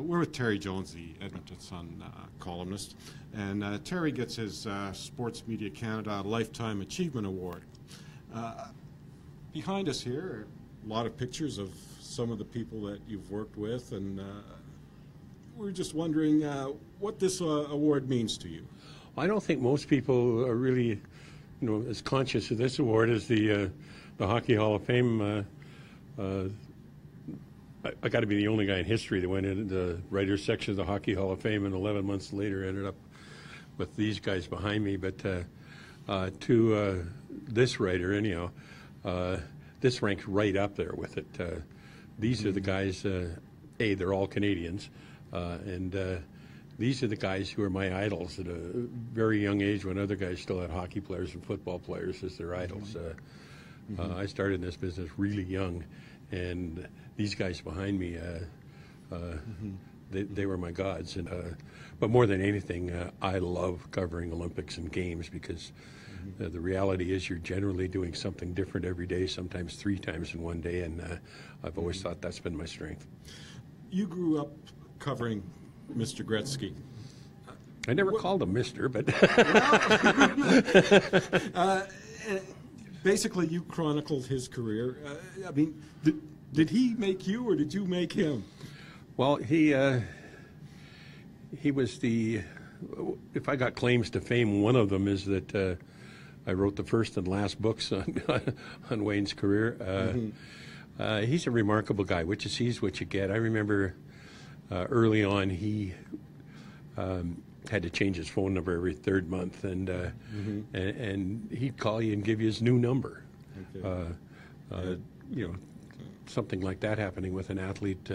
We're with Terry Jones, the Edmonton Sun columnist, and Terry gets his Sports Media Canada Lifetime Achievement Award. Behind us here are a lot of pictures of some of the people that you've worked with, and we're just wondering what this award means to you. I don't think most people are really, as conscious of this award as the Hockey Hall of Fame. I got to be the only guy in history that went into the writers section of the Hockey Hall of Fame, and 11 months later ended up with these guys behind me. But to this writer, anyhow, this ranks right up there with it. These are the guys. They're all Canadians, and these are the guys who are my idols at a very young age, when other guys still had hockey players and football players as their idols. I started in this business really young, and these guys behind me, they were my gods. And but more than anything, I love covering Olympics and games, because the reality is you're generally doing something different every day, sometimes 3 times in one day, and I've always thought that's been my strength. You grew up covering Mr. Gretzky. I never called him Mr., but basically you chronicled his career. I mean, did he make you, or did you make him? Well, he was the, if I got claims to fame, one of them is that I wrote the first and last books on Wayne's career. He's a remarkable guy. What you see is what you get. I remember early on he had to change his phone number every 3rd month, and he'd call you and give you his new number. Okay. Something like that happening with an athlete,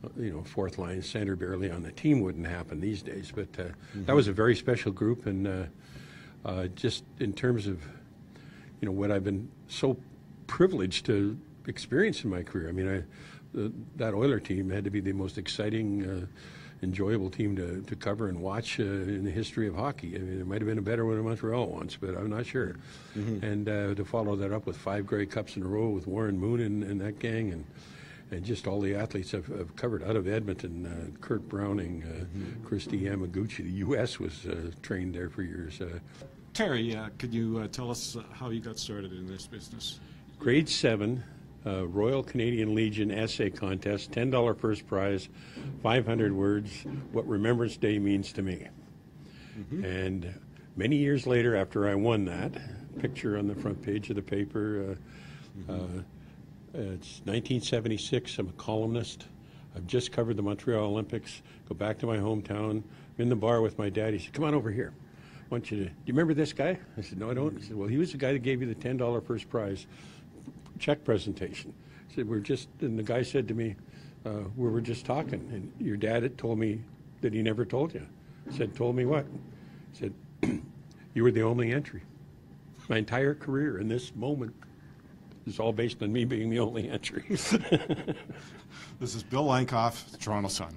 4th line center, barely on the team, wouldn't happen these days. But that was a very special group, and just in terms of, what I've been so privileged to experience in my career. I mean, that Oiler team had to be the most exciting, enjoyable team to cover and watch in the history of hockey. I mean, it might have been a better one in Montreal once, but I'm not sure. And to follow that up with 5 Grey Cups in a row with Warren Moon and that gang, and just all the athletes I've covered out of Edmonton, Kurt Browning, Christy Yamaguchi. The U.S. was trained there for years. Terry, could you tell us how you got started in this business? Grade 7. Royal Canadian Legion essay contest, $10 first prize, 500 words, what Remembrance Day means to me. And many years later, after I won that, picture on the front page of the paper, it's 1976, I'm a columnist. I've just covered the Montreal Olympics, go back to my hometown, I'm in the bar with my dad. He said, come on over here. I want you to, do you remember this guy? I said, no, I don't. He said, well, he was the guy that gave you the $10 first prize check presentation. I said, and the guy said to me, we were just talking, and your dad had told me that he never told you. I said, told me what? He said, you were the only entry. My entire career in this moment is all based on me being the only entry. This is Bill Lankoff, the Toronto Sun.